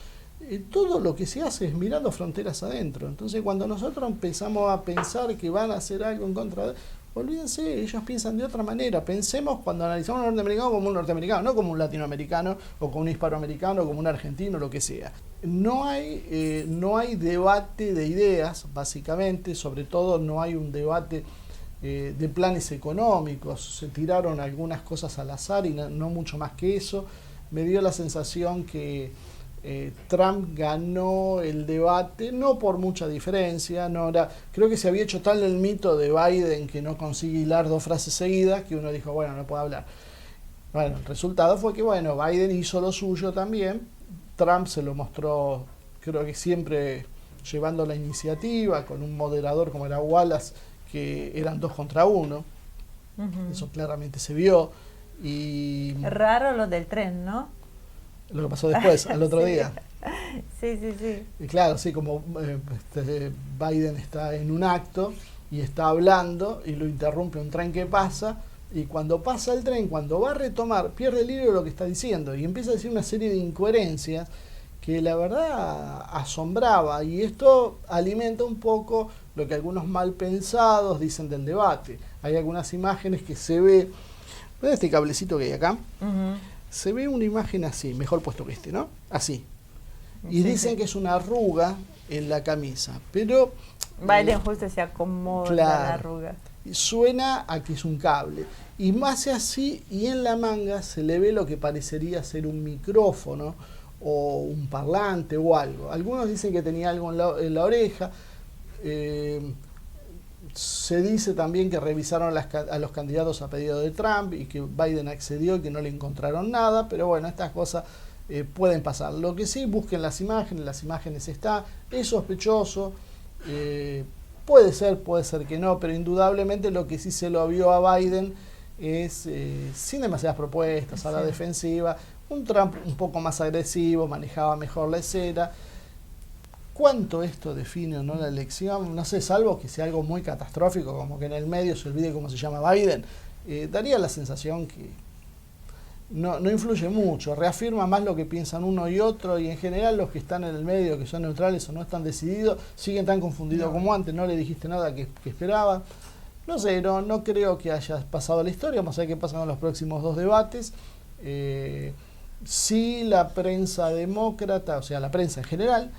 Todo lo que se hace es mirando fronteras adentro. Entonces, cuando nosotros empezamos a pensar que van a hacer algo en contra de... Olvídense, ellos piensan de otra manera. Pensemos cuando analizamos a un norteamericano como un norteamericano, no como un latinoamericano o como un hispanoamericano o como un argentino, lo que sea. No hay debate de ideas, básicamente, sobre todo no hay un debate de planes económicos. Se tiraron algunas cosas al azar y no mucho más que eso. Me dio la sensación que Trump ganó el debate, no por mucha diferencia, creo que se había hecho tal el mito de Biden que no consigue hilar dos frases seguidas que uno dijo, bueno, no puede hablar. Bueno, el resultado fue que, bueno, Biden hizo lo suyo también, Trump se lo mostró, creo que siempre llevando la iniciativa, con un moderador como era Wallace, que eran 2 contra 1, eso claramente se vio. Y
raro lo del tren, ¿no?
Lo que pasó después, al otro día.
Sí.
Y claro, sí, como Biden está en un acto y está hablando y lo interrumpe un tren que pasa, y cuando pasa el tren, cuando va a retomar, pierde el hilo de lo que está diciendo y empieza a decir una serie de incoherencias que la verdad asombraba, y esto alimenta un poco lo que algunos mal pensados dicen del debate. Hay algunas imágenes que se ve, ¿ves este cablecito que hay acá? Se ve una imagen así, mejor puesto que este, ¿no? Así. Y dicen que es una arruga en la camisa, pero...
Biden justo se acomoda la arruga.
Suena a que es un cable. Y más así, y en la manga se le ve lo que parecería ser un micrófono o un parlante o algo. Algunos dicen que tenía algo en la oreja. Se dice también que revisaron a los candidatos a pedido de Trump y que Biden accedió y que no le encontraron nada, pero bueno, estas cosas pueden pasar. Lo que sí, busquen las imágenes está, es sospechoso, puede ser que no, pero indudablemente lo que sí se lo vio a Biden es sin demasiadas propuestas, a la defensiva, un Trump un poco más agresivo, manejaba mejor la escena. ¿Cuánto esto define o no la elección? No sé, salvo que sea algo muy catastrófico, como que en el medio se olvide cómo se llama Biden, daría la sensación que no influye mucho, reafirma más lo que piensan uno y otro, y en general los que están en el medio, que son neutrales o no están decididos, siguen tan confundidos como antes, no le dijiste nada que esperaba. No sé, no creo que haya pasado la historia, vamos a ver qué pasa con los próximos 2 debates. Sí, la prensa demócrata, o sea, la prensa en general,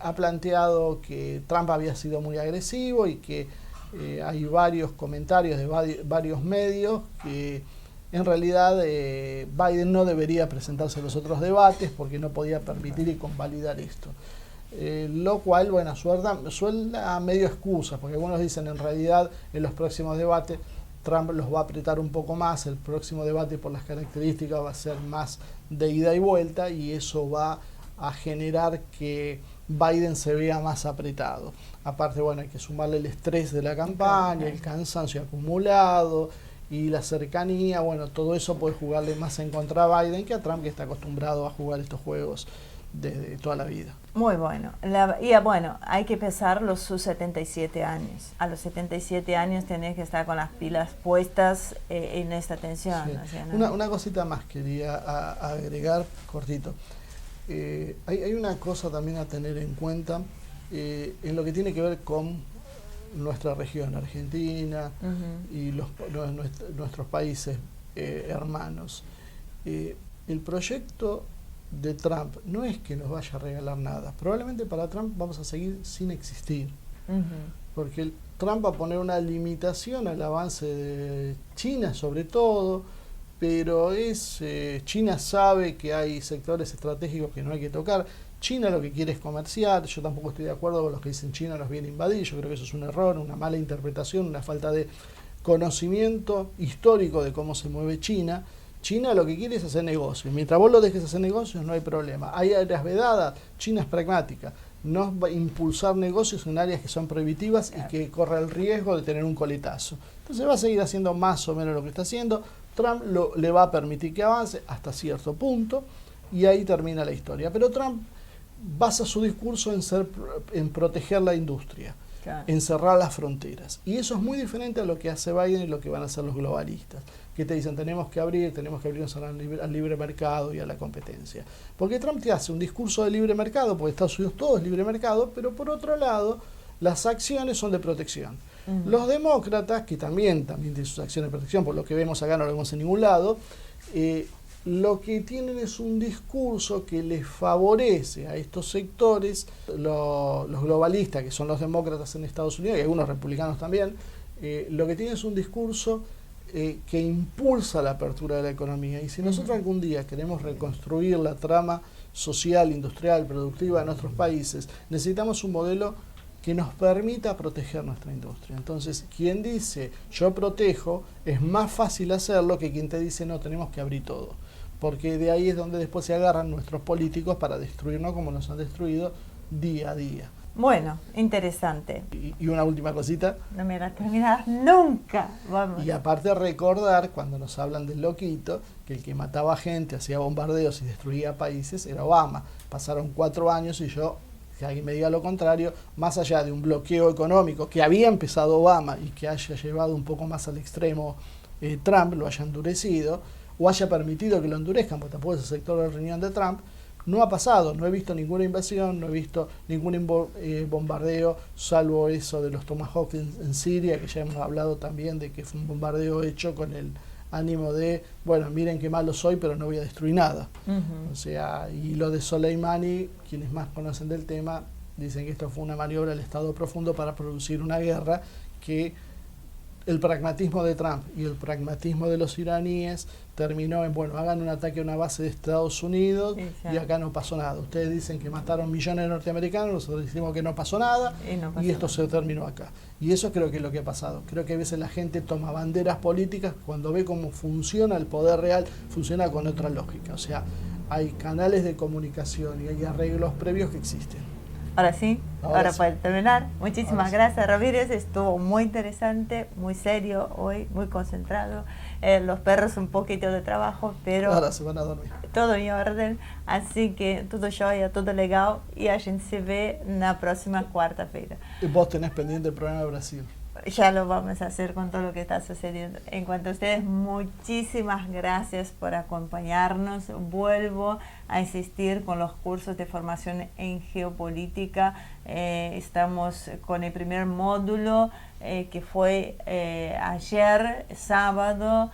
ha planteado que Trump había sido muy agresivo y que hay varios comentarios de varios medios que en realidad Biden no debería presentarse en los otros debates porque no podía permitir y convalidar esto. Lo cual, bueno, suena medio excusa, porque algunos dicen en realidad en los próximos debates Trump los va a apretar un poco más, el próximo debate por las características va a ser más de ida y vuelta y eso va a generar que Biden se vea más apretado. Aparte, bueno, hay que sumarle el estrés de la campaña, el cansancio acumulado y la cercanía, bueno, todo eso puede jugarle más en contra a Biden que a Trump, que está acostumbrado a jugar estos juegos desde toda la vida.
Muy bueno. Bueno, hay que pesar sus 77 años. A los 77 años tenés que estar con las pilas puestas en esta tensión.
Sí.
O sea, ¿no?
Una cosita más quería agregar, cortito. Hay una cosa también a tener en cuenta en lo que tiene que ver con nuestra región, Argentina, y nuestros países hermanos. El proyecto de Trump no es que nos vaya a regalar nada. Probablemente para Trump vamos a seguir sin existir. Porque Trump va a poner una limitación al avance de China, sobre todo, pero China sabe que hay sectores estratégicos que no hay que tocar. China lo que quiere es comerciar. Yo tampoco estoy de acuerdo con los que dicen China nos viene a invadir. Yo creo que eso es un error, una mala interpretación, una falta de conocimiento histórico de cómo se mueve China. China lo que quiere es hacer negocios. Mientras vos lo dejes hacer negocios no hay problema. Hay áreas vedadas, China es pragmática. No va a impulsar negocios en áreas que son prohibitivas y que corre el riesgo de tener un coletazo. Entonces va a seguir haciendo más o menos lo que está haciendo. Trump le va a permitir que avance hasta cierto punto y ahí termina la historia. Pero Trump basa su discurso en proteger la industria, en cerrar las fronteras. Y eso es muy diferente a lo que hace Biden y lo que van a hacer los globalistas, que te dicen tenemos que abrirnos al libre mercado y a la competencia. Porque Trump te hace un discurso de libre mercado, porque Estados Unidos todo es libre mercado, pero por otro lado, las acciones son de protección. Los demócratas, que también tienen sus acciones de protección, por lo que vemos acá no lo vemos en ningún lado, lo que tienen es un discurso que les favorece a estos sectores, los globalistas, que son los demócratas en Estados Unidos, y algunos republicanos también, lo que tienen es un discurso que impulsa la apertura de la economía. Y si nosotros algún día queremos reconstruir la trama social, industrial, productiva de nuestros países, necesitamos un modelo que nos permita proteger nuestra industria. Entonces, quien dice yo protejo, es más fácil hacerlo que quien te dice no, tenemos que abrir todo. Porque de ahí es donde después se agarran nuestros políticos para destruirnos como nos han destruido día a día.
Bueno, interesante.
Y una última cosita.
No me la terminarás nunca. Vamos.
Y aparte recordar, cuando nos hablan del loquito, que el que mataba gente, hacía bombardeos y destruía países, era Obama. Pasaron 4 años y yo, que alguien me diga lo contrario, más allá de un bloqueo económico que había empezado Obama y que haya llevado un poco más al extremo Trump, lo haya endurecido, o haya permitido que lo endurezcan, porque tampoco es el sector del riñón de Trump, no ha pasado. No he visto ninguna invasión, no he visto ningún bombardeo, salvo eso de los Tomahawk en Siria, que ya hemos hablado también de que fue un bombardeo hecho con el ánimo de, bueno, miren qué malo soy, pero no voy a destruir nada. O sea, y lo de Soleimani, quienes más conocen del tema, dicen que esto fue una maniobra del Estado profundo para producir una guerra que el pragmatismo de Trump y el pragmatismo de los iraníes terminó en, bueno, hagan un ataque a una base de Estados Unidos y acá no pasó nada. Ustedes dicen que mataron millones de norteamericanos, nosotros decimos que no pasó nada y esto se terminó acá. Y eso creo que es lo que ha pasado. Creo que a veces la gente toma banderas políticas cuando ve cómo funciona el poder real, funciona con otra lógica. O sea, hay canales de comunicación y hay arreglos previos que existen.
Ahora sí, ahora puede terminar. Muchísimas gracias, Ramírez. Estuvo muy interesante, muy serio hoy, muy concentrado. Los perros un poquito de trabajo, pero
ahora se van a dormir.
Todo em ordem. Assim que tudo jóia, tudo legal. E a gente se vê na próxima quarta-feira.
Y vos tenés pendiente el programa de Brasil.
Ya lo vamos a hacer con todo lo que está sucediendo. En cuanto a ustedes, muchísimas gracias por acompañarnos. Vuelvo a insistir con los cursos de formación en geopolítica. Estamos con el primer módulo que fue ayer, sábado,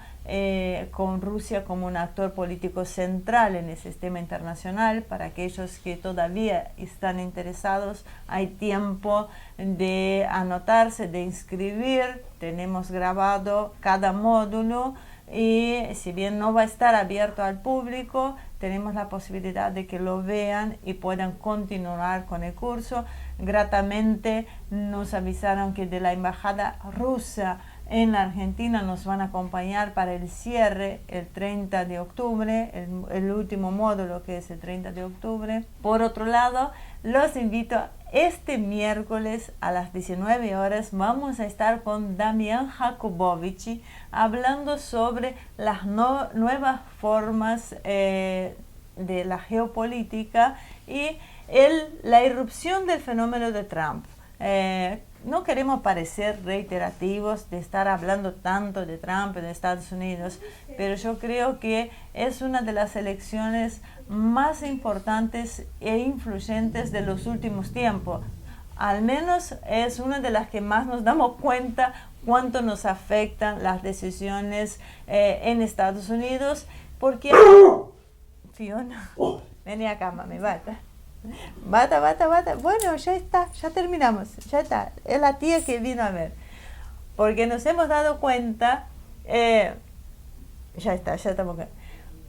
con Rusia como un actor político central en el sistema internacional. Para aquellos que todavía están interesados, hay tiempo de anotarse, de inscribir. Tenemos grabado cada módulo y si bien no va a estar abierto al público, tenemos la posibilidad de que lo vean y puedan continuar con el curso. Gratamente nos avisaron que de la embajada rusa en la Argentina nos van a acompañar para el cierre el 30 de octubre, el último módulo que es el 30 de octubre. Por otro lado, los invito este miércoles a las 19 horas. Vamos a estar con Damián Jakubowicz hablando sobre las nuevas formas de la geopolítica y la irrupción del fenómeno de Trump. No queremos parecer reiterativos de estar hablando tanto de Trump en Estados Unidos, pero yo creo que es una de las elecciones más importantes e influyentes de los últimos tiempos. Al menos es una de las que más nos damos cuenta cuánto nos afectan las decisiones en Estados Unidos, porque Fiona, vení acá, mami, bata. Bata. Bueno, ya está, ya terminamos, ya está. Es la tía que vino a ver. Porque nos hemos dado cuenta, ya estamos acá.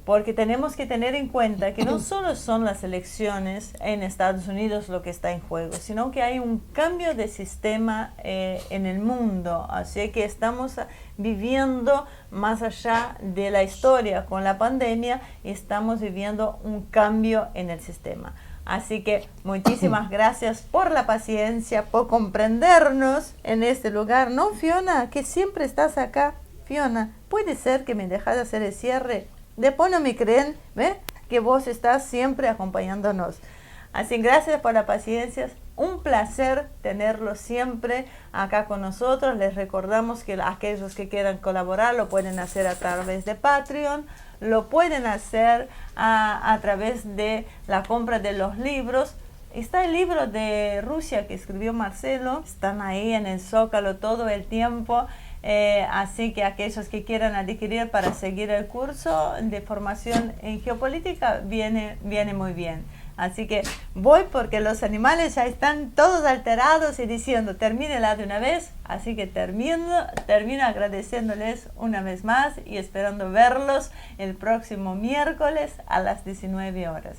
porque tenemos que tener en cuenta que no solo son las elecciones en Estados Unidos lo que está en juego, sino que hay un cambio de sistema en el mundo, así que estamos viviendo más allá de la historia con la pandemia, estamos viviendo un cambio en el sistema. Así que muchísimas gracias por la paciencia, por comprendernos en este lugar. ¿No, Fiona? Que siempre estás acá. Fiona, ¿puede ser que me dejas hacer el cierre? Después no me creen, ¿ve? Que vos estás siempre acompañándonos. Así que gracias por la paciencia. Un placer tenerlos siempre acá con nosotros. Les recordamos que aquellos que quieran colaborar lo pueden hacer a través de Patreon, lo pueden hacer a través de la compra de los libros. Está el libro de Rusia que escribió Marcelo, están ahí en el Zócalo todo el tiempo. Así que aquellos que quieran adquirir para seguir el curso de formación en geopolítica viene muy bien. Así que voy porque los animales ya están todos alterados y diciendo termínela de una vez. Así que termino agradeciéndoles una vez más y esperando verlos el próximo miércoles a las 19 horas.